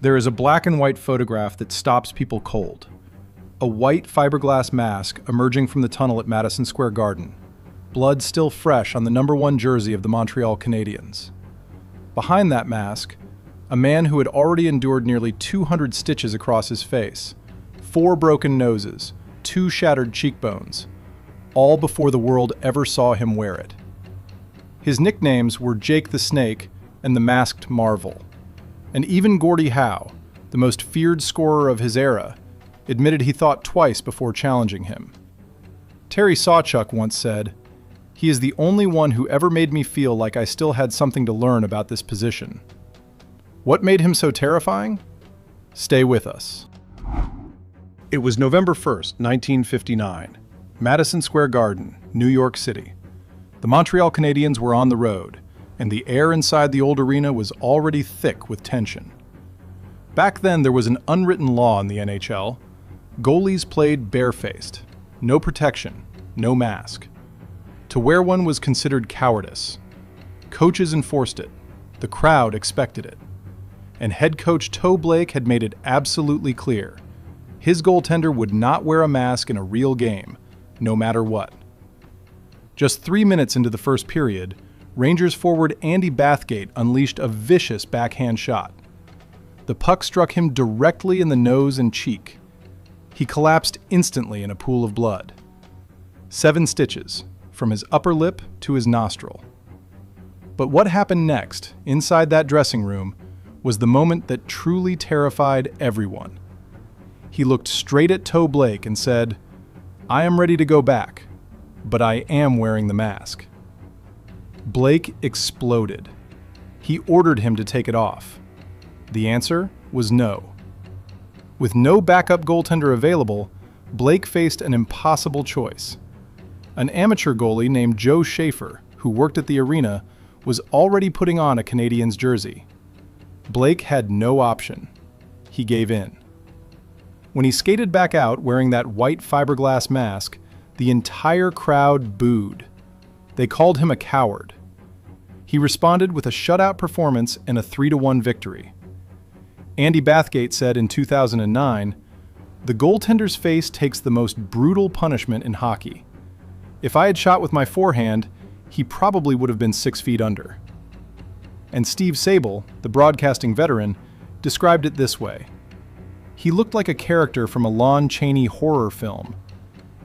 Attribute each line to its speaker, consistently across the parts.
Speaker 1: There is a black and white photograph that stops people cold. A white fiberglass mask emerging from the tunnel at Madison Square Garden. Blood still fresh on the #1 jersey of the Montreal Canadiens. Behind that mask, a man who had already endured nearly 200 stitches across his face, 4 broken noses, 2 shattered cheekbones, all before the world ever saw him wear it. His nicknames were Jake the Snake and the Masked Marvel. And even Gordie Howe, the most feared scorer of his era, admitted he thought twice before challenging him. Terry Sawchuk once said, "He is the only one who ever made me feel like I still had something to learn about this position." What made him so terrifying? Stay with us. It was November 1st, 1959, Madison Square Garden, New York City. The Montreal Canadiens were on the road, and the air inside the old arena was already thick with tension. Back then, there was an unwritten law in the NHL. Goalies played barefaced. No protection, no mask. To wear one was considered cowardice. Coaches enforced it. The crowd expected it. And head coach Toe Blake had made it absolutely clear. His goaltender would not wear a mask in a real game, no matter what. Just 3 minutes into the first period, Rangers forward Andy Bathgate unleashed a vicious backhand shot. The puck struck him directly in the nose and cheek. He collapsed instantly in a pool of blood. 7 stitches, from his upper lip to his nostril. But what happened next, inside that dressing room, was the moment that truly terrified everyone. He looked straight at Toe Blake and said, "I am ready to go back, but I am wearing the mask." Blake exploded. He ordered him to take it off. The answer was no. With no backup goaltender available, Blake faced an impossible choice. An amateur goalie named Joe Schaefer, who worked at the arena, was already putting on a Canadiens jersey. Blake had no option. He gave in. When he skated back out wearing that white fiberglass mask, the entire crowd booed. They called him a coward. He responded with a shutout performance and a 3-1 victory. Andy Bathgate said in 2009, "The goaltender's face takes the most brutal punishment in hockey. If I had shot with my forehand, he probably would have been 6 feet under." And Steve Sable, the broadcasting veteran, described it this way. He looked like a character from a Lon Chaney horror film.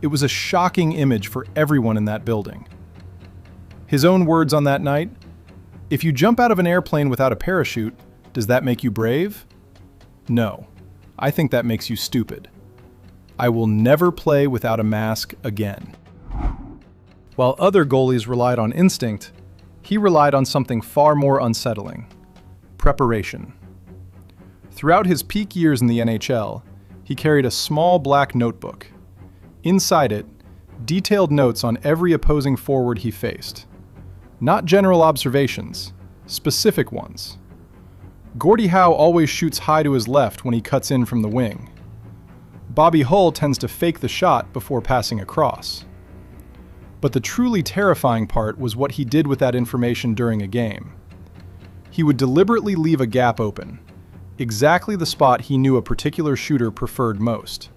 Speaker 1: It was a shocking image for everyone in that building. His own words on that night, "If you jump out of an airplane without a parachute, does that make you brave? No, I think that makes you stupid. I will never play without a mask again." While other goalies relied on instinct, he relied on something far more unsettling: preparation. Throughout his peak years in the NHL, he carried a small black notebook. Inside it, detailed notes on every opposing forward he faced. Not general observations, specific ones. Gordie Howe always shoots high to his left when he cuts in from the wing. Bobby Hull tends to fake the shot before passing across. But the truly terrifying part was what he did with that information during a game. He would deliberately leave a gap open, exactly the spot he knew a particular shooter preferred most.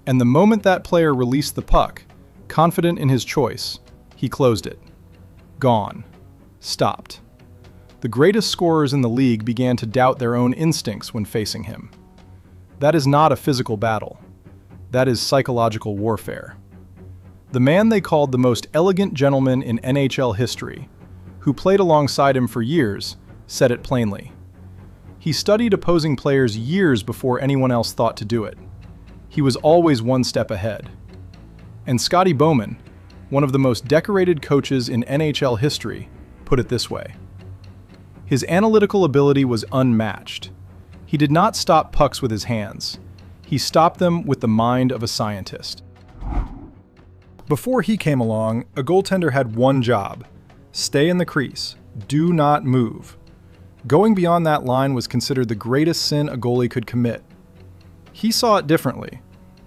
Speaker 1: And the moment that player released the puck, confident in his choice, he closed it. Gone. Stopped. The greatest scorers in the league began to doubt their own instincts when facing him. That is not a physical battle. That is psychological warfare. The man they called the most elegant gentleman in NHL history, who played alongside him for years, said it plainly. He studied opposing players years before anyone else thought to do it. He was always one step ahead. And Scotty Bowman, one of the most decorated coaches in NHL history, put it this way. His analytical ability was unmatched. He did not stop pucks with his hands. He stopped them with the mind of a scientist. Before he came along, a goaltender had one job: stay in the crease, do not move. Going beyond that line was considered the greatest sin a goalie could commit. He saw it differently.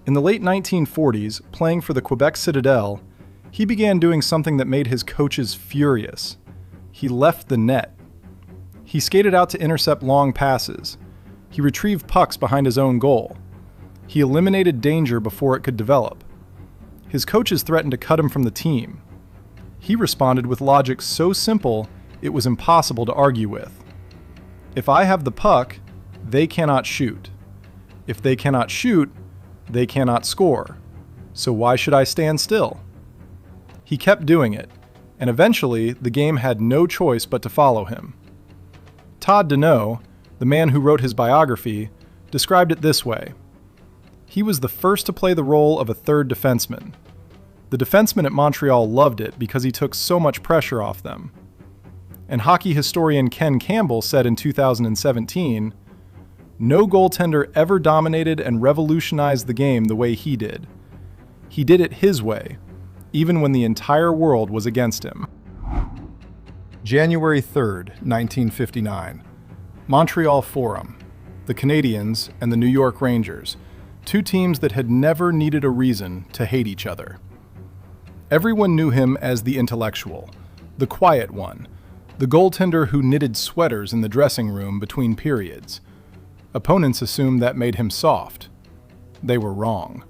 Speaker 1: In the late 1940s, playing for the Quebec Citadel, he began doing something that made his coaches furious. He left the net. He skated out to intercept long passes. He retrieved pucks behind his own goal. He eliminated danger before it could develop. His coaches threatened to cut him from the team. He responded with logic so simple it was impossible to argue with. If I have the puck, they cannot shoot. If they cannot shoot, they cannot score. So why should I stand still? He kept doing it, and eventually the game had no choice but to follow him. Todd Deneau, the man who wrote his biography, described it this way. He was the first to play the role of a third defenseman. The defensemen at Montreal loved it because he took so much pressure off them. And hockey historian Ken Campbell said in 2017, "No goaltender ever dominated and revolutionized the game the way he did. He did it his way, even when the entire world was against him." January 3rd, 1959. Montreal Forum. The Canadiens and the New York Rangers, two teams that had never needed a reason to hate each other. Everyone knew him as the intellectual, the quiet one, the goaltender who knitted sweaters in the dressing room between periods. Opponents assumed that made him soft. They were wrong.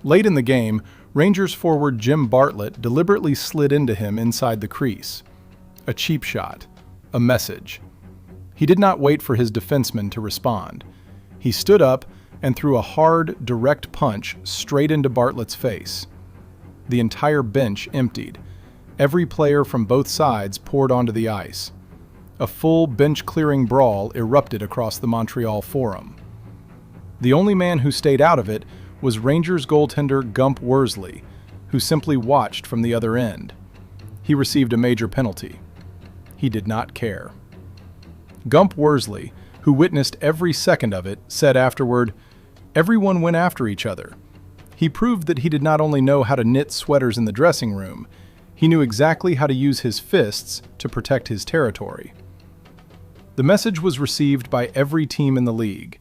Speaker 1: Late in the game, Rangers forward Jim Bartlett deliberately slid into him inside the crease. A cheap shot. A message. He did not wait for his defenseman to respond. He stood up and threw a hard, direct punch straight into Bartlett's face. The entire bench emptied. Every player from both sides poured onto the ice. A full bench-clearing brawl erupted across the Montreal Forum. The only man who stayed out of it was Rangers goaltender Gump Worsley, who simply watched from the other end. He received a major penalty. He did not care. Gump Worsley, who witnessed every second of it, said afterward, "Everyone went after each other." He proved that he did not only know how to knit sweaters in the dressing room, he knew exactly how to use his fists to protect his territory. The message was received by every team in the league.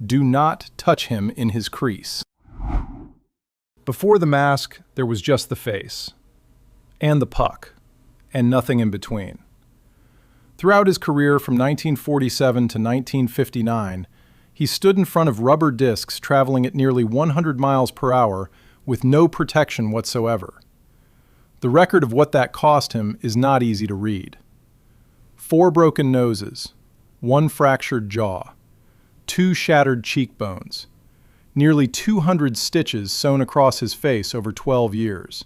Speaker 1: Do not touch him in his crease. Before the mask, there was just the face. And the puck. And nothing in between. Throughout his career from 1947 to 1959, he stood in front of rubber discs traveling at nearly 100 miles per hour with no protection whatsoever. The record of what that cost him is not easy to read. 4 broken noses, 1 fractured jaw, 2 shattered cheekbones, nearly 200 stitches sewn across his face over 12 years.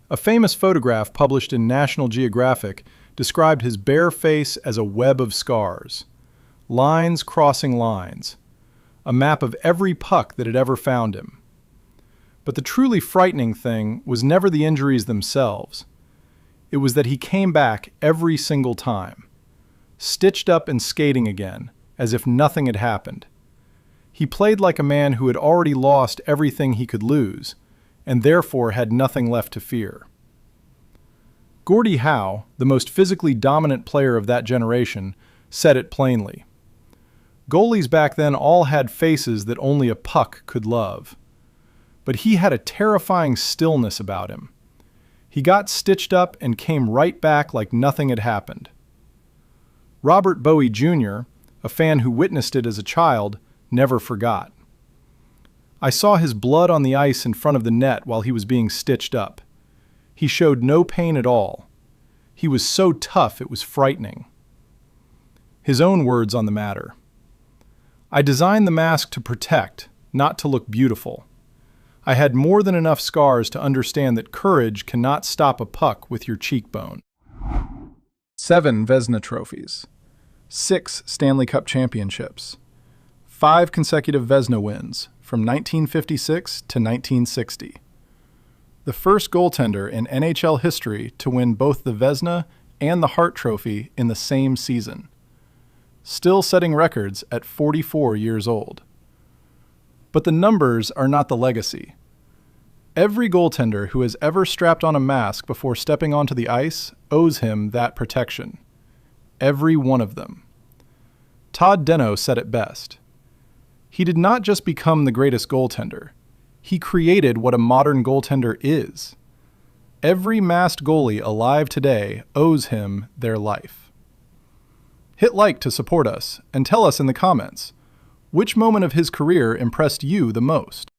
Speaker 1: A famous photograph published in National Geographic described his bare face as a web of scars, lines crossing lines, a map of every puck that had ever found him. But the truly frightening thing was never the injuries themselves. It was that he came back every single time, stitched up and skating again, as if nothing had happened. He played like a man who had already lost everything he could lose, and therefore had nothing left to fear. Gordie Howe, the most physically dominant player of that generation, said it plainly. Goalies back then all had faces that only a puck could love. But he had a terrifying stillness about him. He got stitched up and came right back like nothing had happened. Robert Bowie Jr., a fan who witnessed it as a child, never forgot. I saw his blood on the ice in front of the net while he was being stitched up. He showed no pain at all. He was so tough it was frightening. His own words on the matter. I designed the mask to protect, not to look beautiful. I had more than enough scars to understand that courage cannot stop a puck with your cheekbone. 7 Vezina Trophies. 6 Stanley Cup championships. 5 consecutive Vezina wins from 1956 to 1960. The first goaltender in NHL history to win both the Vezina and the Hart Trophy in the same season. Still setting records at 44 years old. But the numbers are not the legacy. Every goaltender who has ever strapped on a mask before stepping onto the ice owes him that protection. Every one of them. Todd Deneau said it best. He did not just become the greatest goaltender. He created what a modern goaltender is. Every masked goalie alive today owes him their life. Hit like to support us, and tell us in the comments, which moment of his career impressed you the most?